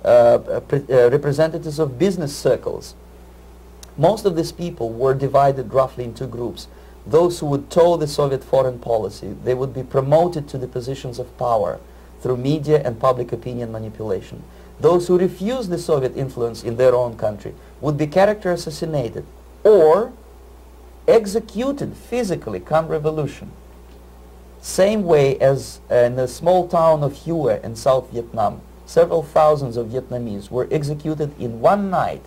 representatives of business circles. Most of these people were divided roughly in two groups. Those who would toe the Soviet foreign policy, they would be promoted to the positions of power through media and public opinion manipulation. Those who refused the Soviet influence in their own country would be character assassinated or executed physically come revolution. Same way as in the small town of Hue in South Vietnam, several thousands of Vietnamese were executed in one night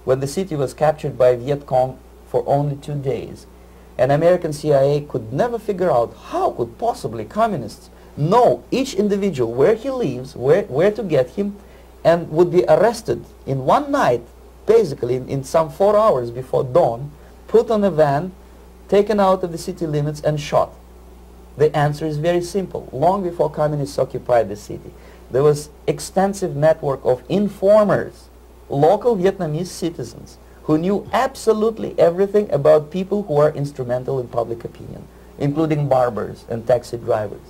when the city was captured by Viet Cong for only 2 days. And American CIA could never figure out how could possibly communists know each individual, where he lives, where to get him, and would be arrested in one night, basically in some 4 hours before dawn, put on a van, taken out of the city limits and shot. The answer is very simple. Long before communists occupied the city, there was extensive network of informers, local Vietnamese citizens, who knew absolutely everything about people who are instrumental in public opinion, including barbers and taxi drivers.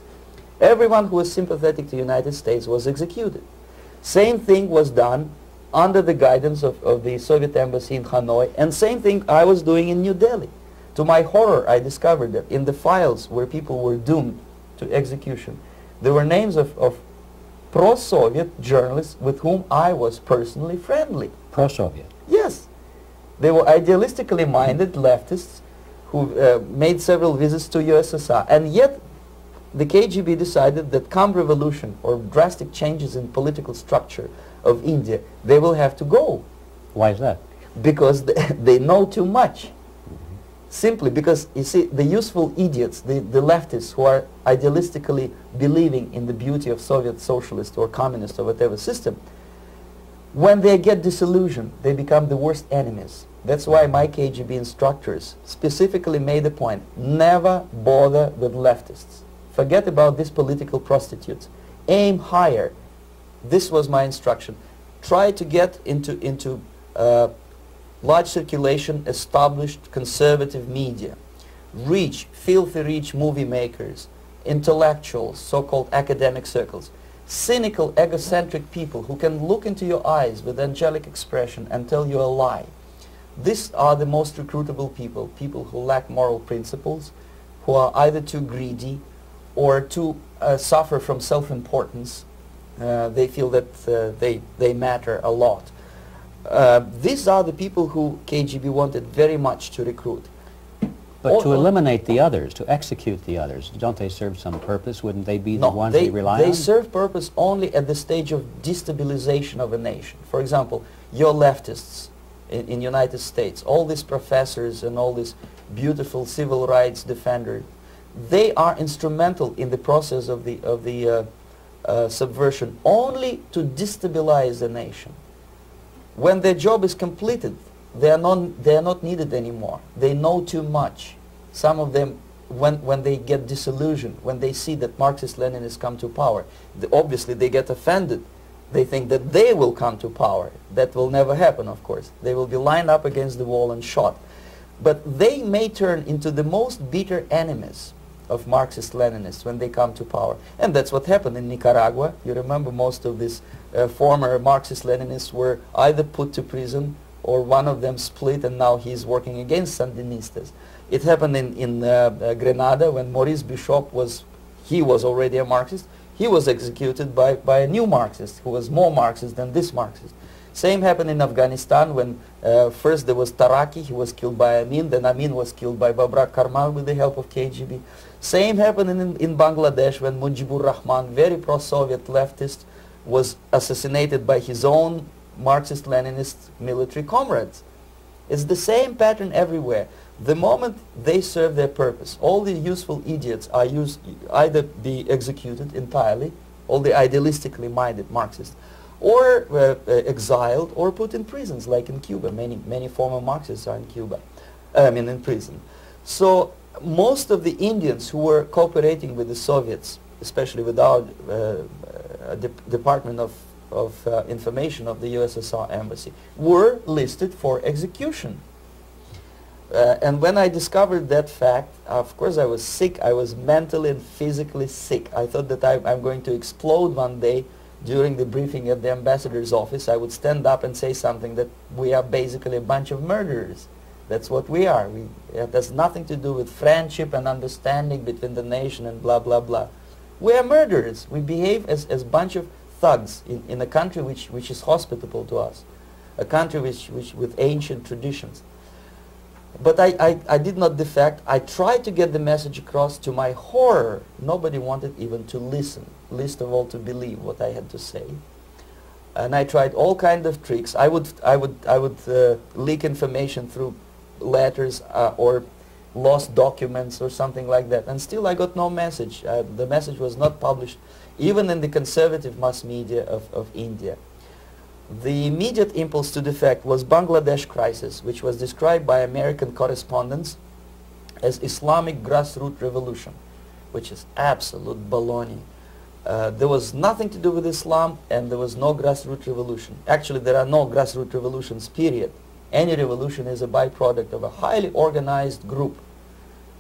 Everyone who was sympathetic to the United States was executed. Same thing was done under the guidance of the Soviet embassy in Hanoi, and same thing I was doing in New Delhi. To my horror, I discovered that in the files where people were doomed to execution, there were names of pro-Soviet journalists with whom I was personally friendly. Pro-Soviet? Yes. They were idealistically minded leftists who made several visits to USSR, and yet the KGB decided that come revolution or drastic changes in political structure of India, they will have to go. Why is that? Because they know too much. Simply because, you see, the useful idiots, the leftists who are idealistically believing in the beauty of Soviet socialist or communist or whatever system, when they get disillusioned, they become the worst enemies. That's why my KGB instructors specifically made a point, never bother with leftists. Forget about these political prostitutes. Aim higher. This was my instruction. Try to get into large circulation, established conservative media. Rich, filthy rich movie makers, intellectuals, so-called academic circles. Cynical, egocentric people who can look into your eyes with angelic expression and tell you a lie. These are the most recruitable people, people who lack moral principles, who are either too greedy or too suffer from self-importance. They feel that they matter a lot. These are the people who KGB wanted very much to recruit. But to eliminate the others, to execute the others, don't they serve some purpose? Wouldn't they be the ones they rely on? They serve purpose only at the stage of destabilization of a nation. For example, your leftists in United States, all these professors and all these beautiful civil rights defenders, they are instrumental in the process of the subversion only to destabilize the nation. When their job is completed, they are not needed anymore. They know too much. Some of them, when they get disillusioned, when they see that Marxist-Leninists come to power, obviously they get offended. They think that they will come to power. That will never happen, of course. They will be lined up against the wall and shot. But they may turn into the most bitter enemies of Marxist-Leninists when they come to power. And that's what happened in Nicaragua. You remember most of these former Marxist-Leninists were either put to prison or one of them split, and now he's working against Sandinistas. It happened in Grenada when Maurice Bishop was already a Marxist. He was executed by a new Marxist who was more Marxist than this Marxist. Same happened in Afghanistan when first there was Taraki, he was killed by Amin, then Amin was killed by Babrak Karmal with the help of KGB. Same happened in Bangladesh when Mujibur Rahman, very pro-Soviet leftist, was assassinated by his own Marxist-Leninist military comrades. It's the same pattern everywhere. The moment they serve their purpose, all the useful idiots are either be executed entirely, all the idealistically minded Marxists, or exiled or put in prisons, like in Cuba. Many former Marxists are in Cuba, in prison. So most of the Indians who were cooperating with the Soviets, especially with our Department of Information of the USSR Embassy, were listed for execution. And when I discovered that fact, of course I was sick. I was mentally and physically sick. I thought that I'm going to explode one day during the briefing at the ambassador's office, I would stand up and say something that we are basically a bunch of murderers. That's what we are. It has nothing to do with friendship and understanding between the nation and blah, blah, blah. We are murderers. We behave as a bunch of thugs in a country which is hospitable to us, a country which with ancient traditions. But I did not defect. I tried to get the message across. To my horror, nobody wanted even to listen, least of all to believe what I had to say. And I tried all kinds of tricks. I would leak information through letters or lost documents or something like that. And still I got no message. The message was not published, even in the conservative mass media of India. The immediate impulse to defect was Bangladesh crisis, which was described by American correspondents as Islamic grassroots revolution, which is absolute baloney. There was nothing to do with Islam, and there was no grassroots revolution. Actually, there are no grassroots revolutions, period. Any revolution is a byproduct of a highly organized group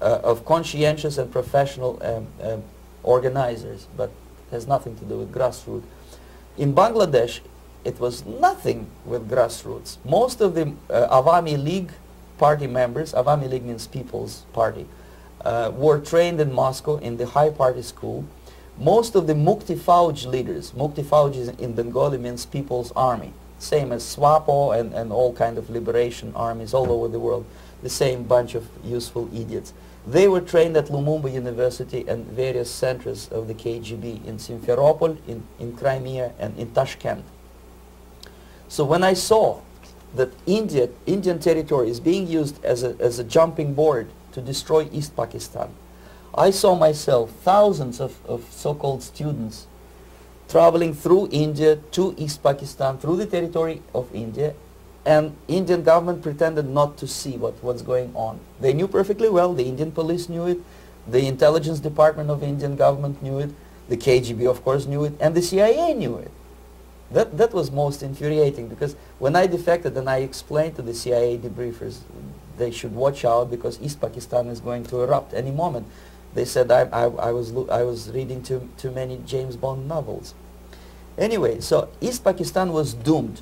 of conscientious and professional organizers, but has nothing to do with grassroots. In Bangladesh, it was nothing with grassroots. Most of the Awami League party members, Awami League means People's Party, were trained in Moscow in the high party school. Most of the Mukti Fauj leaders, Mukti Fauj in Bengali means People's Army, same as SWAPO and all kind of liberation armies all over the world, the same bunch of useful idiots. They were trained at Lumumba University and various centers of the KGB in Simferopol, in Crimea, and in Tashkent. So when I saw that Indian territory is being used as a jumping board to destroy East Pakistan, I saw myself thousands of so-called students traveling through India to East Pakistan, through the territory of India, and Indian government pretended not to see what's going on. They knew perfectly well, the Indian police knew it, the intelligence department of the Indian government knew it, the KGB of course knew it, and the CIA knew it. That was most infuriating, because when I defected and I explained to the CIA debriefers they should watch out because East Pakistan is going to erupt any moment, they said I was reading too many James Bond novels. Anyway, so East Pakistan was doomed.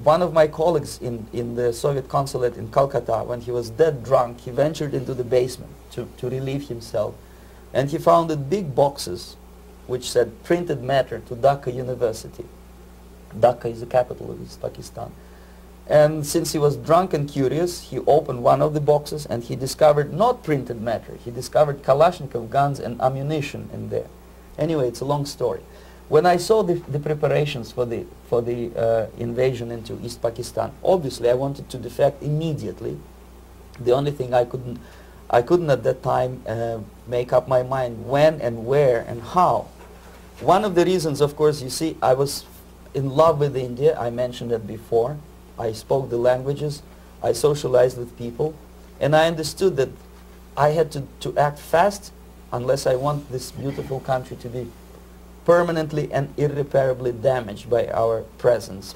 One of my colleagues in the Soviet consulate in Calcutta, when he was dead drunk, he ventured into the basement to relieve himself, and he found big boxes which said printed matter to Dhaka University. Dhaka is the capital of East Pakistan. And since he was drunk and curious, he opened one of the boxes and he discovered not printed matter. He discovered Kalashnikov guns and ammunition in there. Anyway, it's a long story. When I saw the preparations for the invasion into East Pakistan, obviously I wanted to defect immediately. The only thing I couldn't at that time make up my mind when and where and how. One of the reasons, of course, you see, I was in love with India. I mentioned it before. I spoke the languages. I socialized with people. And I understood that I had to act fast unless I want this beautiful country to be permanently and irreparably damaged by our presence.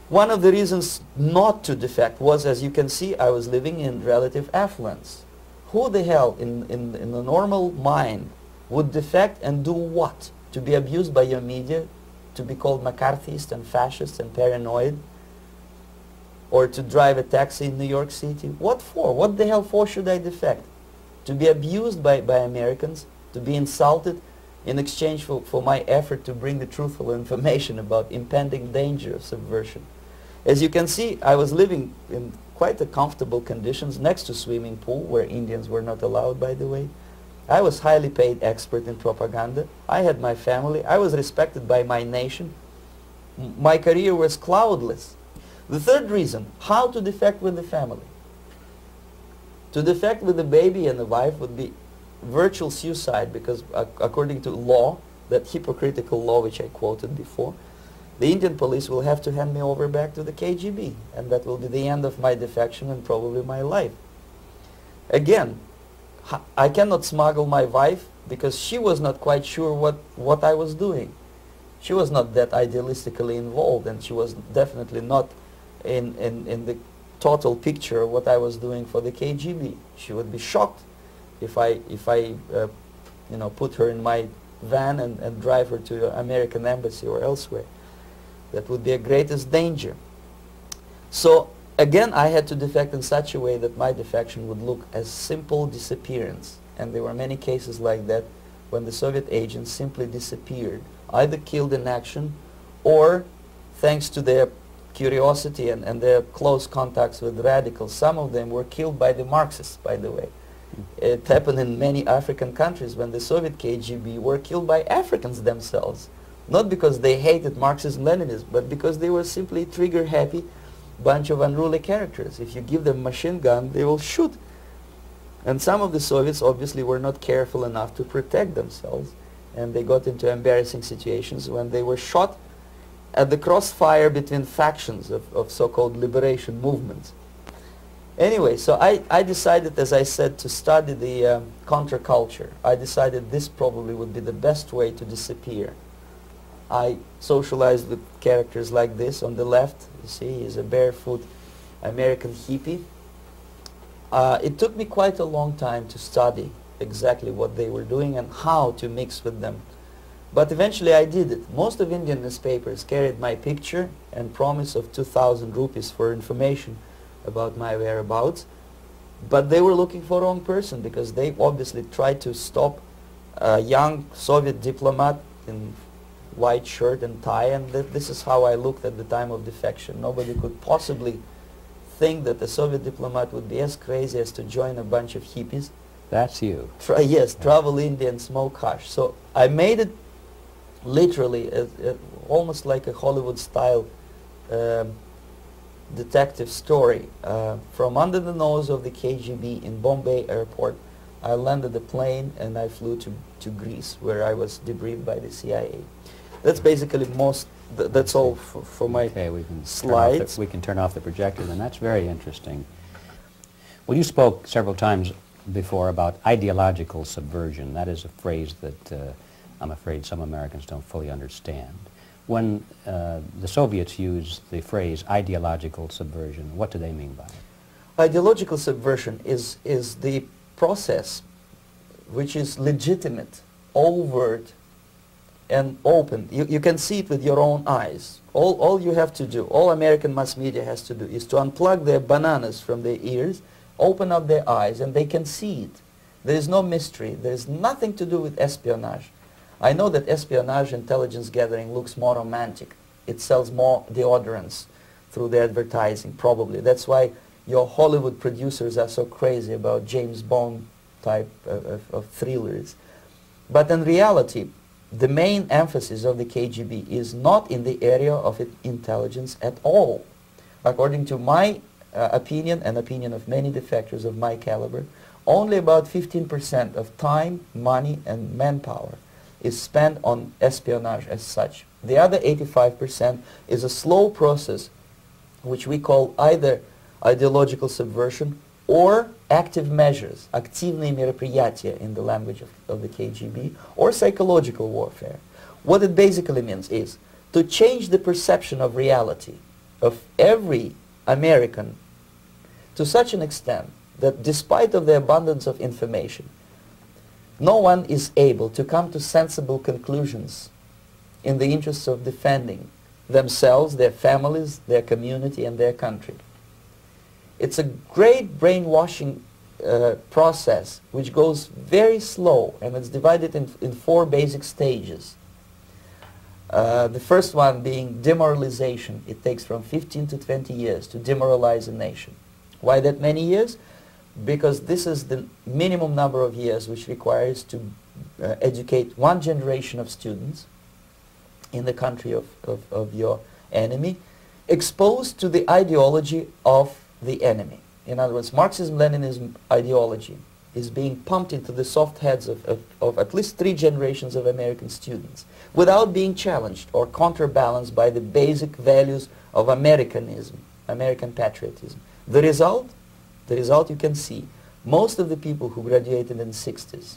One of the reasons not to defect was, as you can see, I was living in relative affluence. Who the hell in a normal mind would defect and do what? To be abused by your media, to be called McCarthyist and fascist and paranoid, or to drive a taxi in New York City? What for? What the hell for should I defect? To be abused by Americans, to be insulted in exchange for my effort to bring the truthful information about impending danger of subversion. As you can see, I was living in quite a comfortable conditions next to swimming pool, where Indians were not allowed, by the way. I was highly paid expert in propaganda. I had my family. I was respected by my nation. My career was cloudless. The third reason, how to defect with the family. To defect with a baby and a wife would be virtual suicide, because according to law, that hypocritical law which I quoted before, the Indian police will have to hand me over back to the KGB, and that will be the end of my defection and probably my life. Again, I cannot smuggle my wife because she was not quite sure what I was doing. She was not that idealistically involved, and she was definitely not in the total picture of what I was doing for the KGB. She would be shocked if I put her in my van and drive her to the American embassy or elsewhere. That would be a greatest danger. So again, I had to defect in such a way that my defection would look as simple disappearance. And there were many cases like that when the Soviet agents simply disappeared, either killed in action or, thanks to their curiosity and their close contacts with radicals, some of them were killed by the Marxists, by the way. It happened in many African countries when the Soviet KGB were killed by Africans themselves. Not because they hated Marxism-Leninism, but because they were simply trigger-happy bunch of unruly characters. If you give them a machine gun, they will shoot. And some of the Soviets obviously were not careful enough to protect themselves, and they got into embarrassing situations when they were shot at the crossfire between factions of so-called liberation movements. Anyway, so I decided, as I said, to study the counterculture. I decided this probably would be the best way to disappear. I socialized with characters like this. On the left, you see, he's a barefoot American hippie. It took me quite a long time to study exactly what they were doing and how to mix with them. But eventually I did it. Most of Indian newspapers carried my picture and promise of 2,000 rupees for information about my whereabouts. But they were looking for the wrong person, because they obviously tried to stop a young Soviet diplomat in white shirt and tie, and this is how I looked at the time of defection. Nobody could possibly think that a Soviet diplomat would be as crazy as to join a bunch of hippies. That's you. Yes, travel India and smoke hash. So I made it literally almost like a Hollywood-style detective story. From under the nose of the KGB in Bombay airport, I landed the plane and I flew to Greece, where I was debriefed by the CIA. That's basically that's all for my slides. We can turn off the projector, and that's very interesting. Well, you spoke several times before about ideological subversion. That is a phrase that I'm afraid some Americans don't fully understand. When the Soviets use the phrase ideological subversion, what do they mean by it? Ideological subversion is the process which is legitimate, overt, and open. You can see it with your own eyes. All you have to do, all American mass media has to do, is to unplug their bananas from their ears, open up their eyes, and they can see it. There is no mystery. There is nothing to do with espionage. I know that espionage intelligence gathering looks more romantic. It sells more deodorants through the advertising, probably. That's why your Hollywood producers are so crazy about James Bond type of thrillers. But in reality, the main emphasis of the KGB is not in the area of intelligence at all. According to my opinion and opinion of many defectors of my caliber, only about 15% of time, money, and manpower is spent on espionage as such. The other 85% is a slow process which we call either ideological subversion or active measures, активные мероприятия in the language of the KGB, or psychological warfare. What it basically means is to change the perception of reality of every American to such an extent that despite of the abundance of information, no one is able to come to sensible conclusions in the interests of defending themselves, their families, their community, and their country. It's a great brainwashing process which goes very slow, and it's divided in 4 basic stages. The first one being demoralization. It takes from 15 to 20 years to demoralize a nation. Why that many years? Because this is the minimum number of years which requires to educate 1 generation of students in the country of your enemy, exposed to the ideology of the enemy. In other words, Marxism-Leninism ideology is being pumped into the soft heads of at least 3 generations of American students without being challenged or counterbalanced by the basic values of Americanism, American patriotism. The result you can see. Most of the people who graduated in the 60s,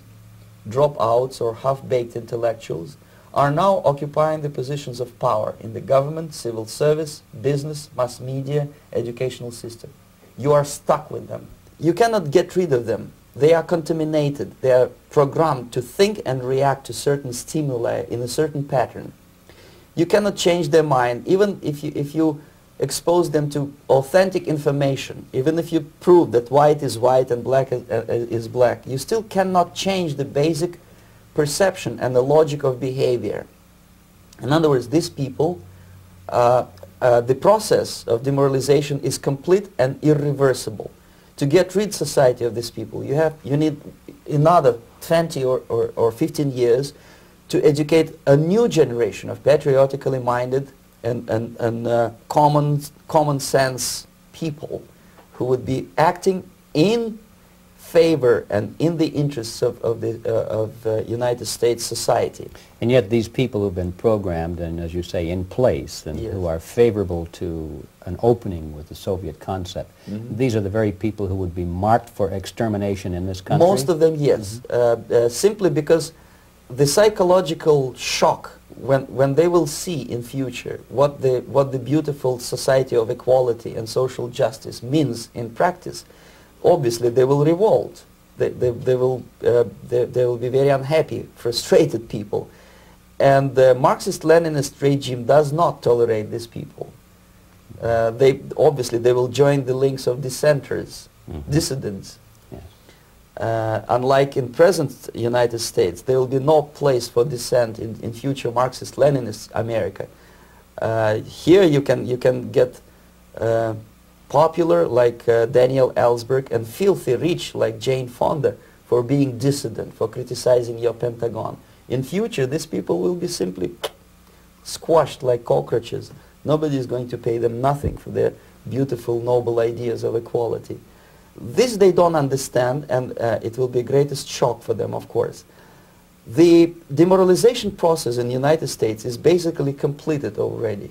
dropouts or half-baked intellectuals, are now occupying the positions of power in the government, civil service, business, mass media, educational system. You are stuck with them. You cannot get rid of them they are contaminated. They are programmed to think and react to certain stimuli in a certain pattern. You cannot change their mind, even if you expose them to authentic information, even if you prove that white is white and black is black, you still cannot change the basic perception and the logic of behavior. In other words, these people, the process of demoralization is complete and irreversible. To get rid society of these people, you need another 20 or 15 years to educate a new generation of patriotically minded and common sense people who would be acting in favor and in the interests of United States society. And yet these people who've been programmed and, as you say, in place and Yes. who are favorable to an opening with the Soviet concept, these are the very people who would be marked for extermination in this country? Most of them, yes. Simply because the psychological shock when they will see in future what the beautiful society of equality and social justice means in practice, obviously they will revolt. They will be very unhappy, frustrated people. And the Marxist-Leninist regime does not tolerate these people. Obviously they will join the links of dissenters, dissidents. Unlike in present United States, there will be no place for dissent in future Marxist-Leninist America. Here you can get popular like Daniel Ellsberg and filthy rich like Jane Fonda for being dissident, for criticizing your Pentagon. In future, these people will be simply squashed like cockroaches. Nobody is going to pay them nothing for their beautiful, noble ideas of equality. This they don't understand, and it will be greatest shock for them, of course. The demoralization process in the United States is basically completed already.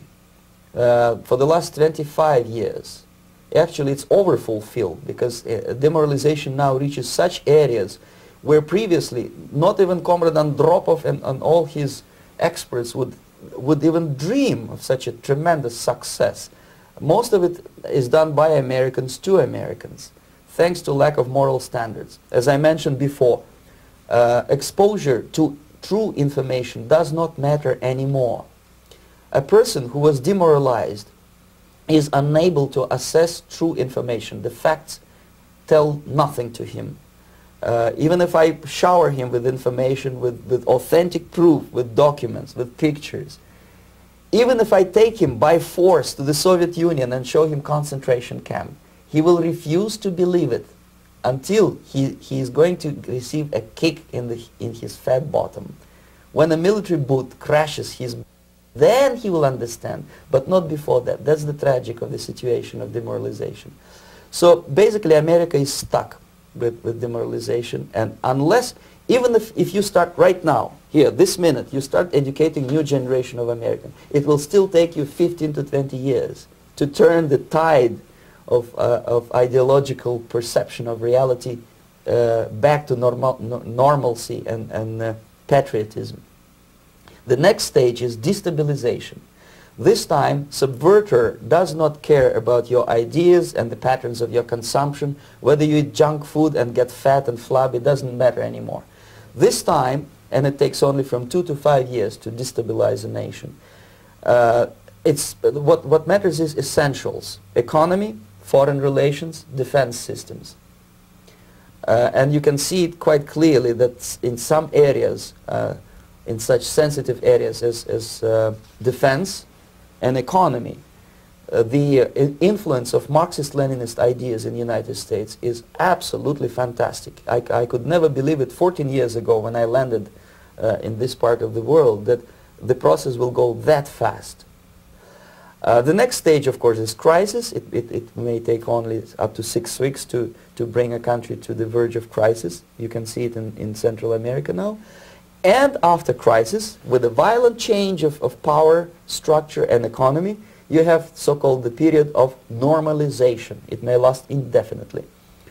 For the last 25 years. Actually, it's overfulfilled because demoralization now reaches such areas where previously not even Comrade Andropov and all his experts would even dream of such a tremendous success. Most of it is done by Americans to Americans, thanks to lack of moral standards. As I mentioned before, exposure to true information does not matter anymore. A person who was demoralized is unable to assess true information. The facts tell nothing to him. Even if I shower him with information, with authentic proof, with documents, with pictures, even if I take him by force to the Soviet Union and show him concentration camp, he will refuse to believe it until he is going to receive a kick in his fat bottom. When a military boot crashes his, then he will understand, but not before that. That's the tragic of the situation of demoralization. So basically America is stuck with demoralization, and unless, even if you start right now, here, this minute, you start educating new generation of Americans, it will still take you 15 to 20 years to turn the tide of ideological perception of reality back to normalcy and patriotism. The next stage is destabilization. This time, subverter does not care about your ideas and the patterns of your consumption. Whether you eat junk food and get fat and flabby, it doesn't matter anymore. This time, and it takes only from 2 to 5 years to destabilize a nation, what matters is essentials: economy, foreign relations, defense systems. And you can see it quite clearly that in some areas, in such sensitive areas as defense and economy, the influence of Marxist-Leninist ideas in the United States is absolutely fantastic. I could never believe it 14 years ago when I landed in this part of the world that the process will go that fast. The next stage, of course, is crisis. It may take only up to 6 weeks to bring a country to the verge of crisis. You can see it in Central America now. And after crisis, with a violent change of power, structure, and economy, you have so-called the period of normalization. It may last indefinitely.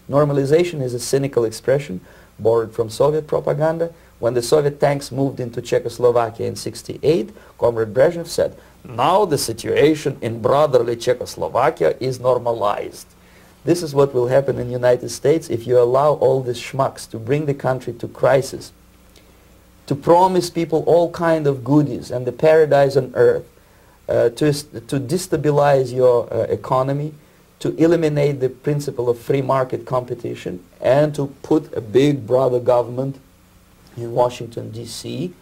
Normalization is a cynical expression borrowed from Soviet propaganda. When the Soviet tanks moved into Czechoslovakia in '68, Comrade Brezhnev said, "Now the situation in brotherly Czechoslovakia is normalized." This is what will happen in the United States if you allow all these schmucks to bring the country to crisis, to promise people all kind of goodies and the paradise on earth, to destabilize your economy, to eliminate the principle of free market competition, and to put a big brother government in Washington, D.C.,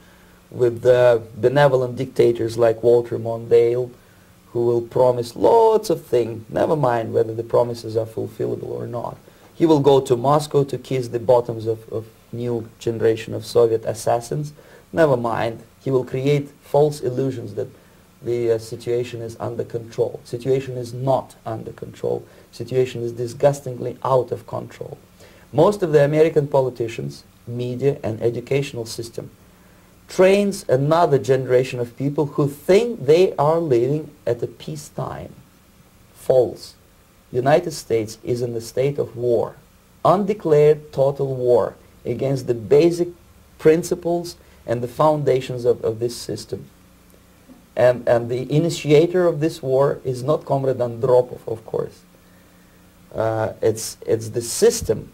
with benevolent dictators like Walter Mondale, who will promise lots of things, never mind whether the promises are fulfillable or not. He will go to Moscow to kiss the bottoms of new generation of Soviet assassins. Never mind. He will create false illusions that the situation is under control. Situation is not under control. Situation is disgustingly out of control. Most of the American politicians, media, and educational system trains another generation of people who think they are living at a peacetime. False. United States is in a state of war, undeclared total war against the basic principles and the foundations of this system. And the initiator of this war is not Comrade Andropov, of course. It's the system.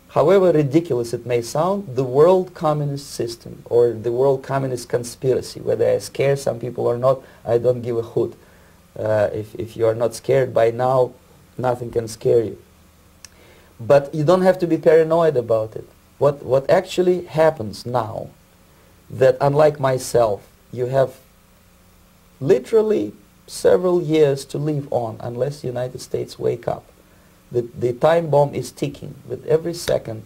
However ridiculous it may sound, the world communist system or the world communist conspiracy, whether I scare some people or not, I don't give a hoot. If you are not scared by now, nothing can scare you. But you don't have to be paranoid about it. What actually happens now, that unlike myself, you have literally several years to live on unless the United States wake up. The time bomb is ticking. With every second,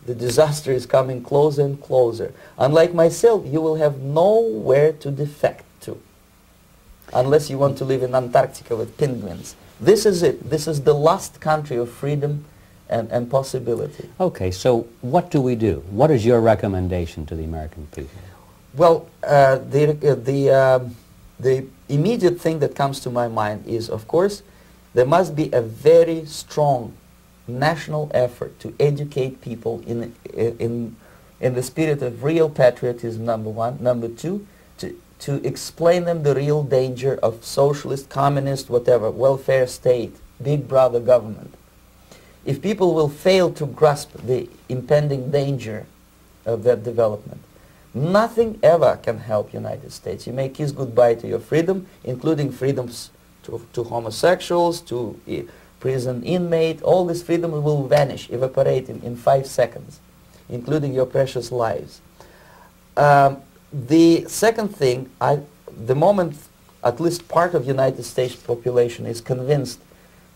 the disaster is coming closer and closer. Unlike myself, you will have nowhere to defect to, unless you want to live in Antarctica with penguins. This is it. This is the last country of freedom and possibility. Okay, so what do we do? What is your recommendation to the American people? Well, the immediate thing that comes to my mind is, of course, there must be a very strong national effort to educate people in the spirit of real patriotism, number one. Number two, to explain them the real danger of socialist, communist, whatever, welfare state, big brother government. If people will fail to grasp the impending danger of that development, nothing ever can help United States. You may kiss goodbye to your freedom, including freedoms to homosexuals, to prison inmate. All this freedom will vanish, evaporate in 5 seconds, including your precious lives. The second thing, the moment at least part of United States population is convinced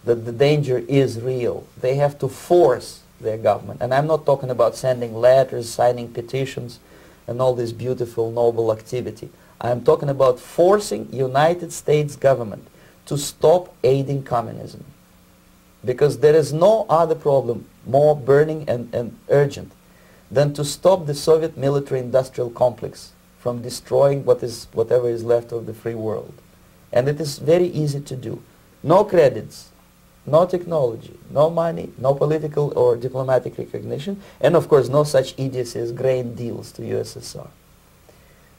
that the danger is real, they have to force their government. And I'm not talking about sending letters, signing petitions, and all this beautiful, noble activity. I'm talking about forcing United States government to stop aiding communism. Because there is no other problem more burning and urgent than to stop the Soviet military-industrial complex from destroying whatever is left of the free world. And it is very easy to do. No credits, no technology, no money, no political or diplomatic recognition, and of course no such idiocy as grain deals to USSR.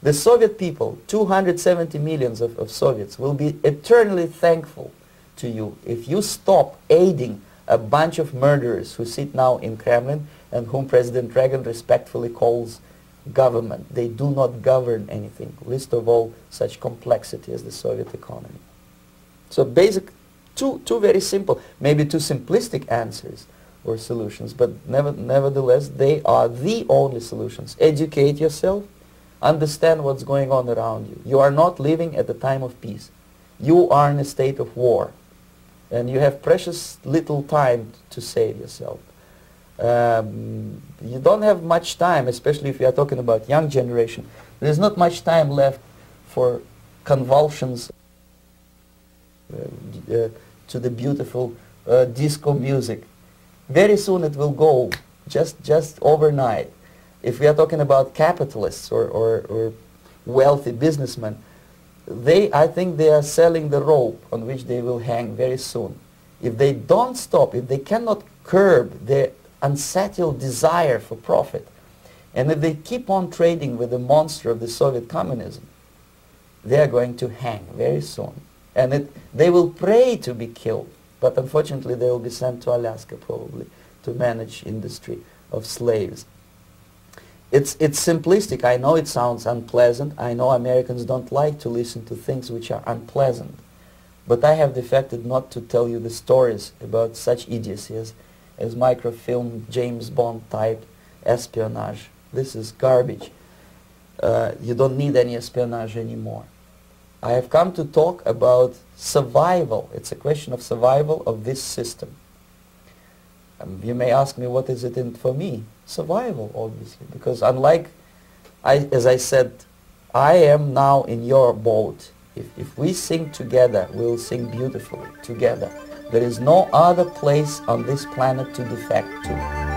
The Soviet people, 270 millions of Soviets, will be eternally thankful to you if you stop aiding a bunch of murderers who sit now in Kremlin and whom President Reagan respectfully calls government. They do not govern anything, least of all such complexity as the Soviet economy. So basic, two very simple, maybe too simplistic answers or solutions, but nevertheless they are the only solutions. Educate yourself, understand what's going on around you. You are not living at the time of peace. You are in a state of war, and you have precious little time to save yourself. You don't have much time, especially if you are talking about young generation. There's not much time left for convulsions to the beautiful disco music. Very soon it will go, just overnight. If we are talking about capitalists or wealthy businessmen, I think they are selling the rope on which they will hang very soon. If they don't stop, if they cannot curb their unsettled desire for profit, and if they keep on trading with the monster of the Soviet communism, they are going to hang very soon. And they will pray to be killed, but unfortunately they will be sent to Alaska probably to manage industry of slaves. It's simplistic. I know it sounds unpleasant. I know Americans don't like to listen to things which are unpleasant. But I have defected not to tell you the stories about such idiocy as microfilm, James Bond type espionage. This is garbage. You don't need any espionage anymore. I have come to talk about survival. It's a question of survival of this system. You may ask me, what is it in for me? Survival, obviously, because unlike, as I said, I am now in your boat. If we sing together, we'll sing beautifully together. There is no other place on this planet to defect to.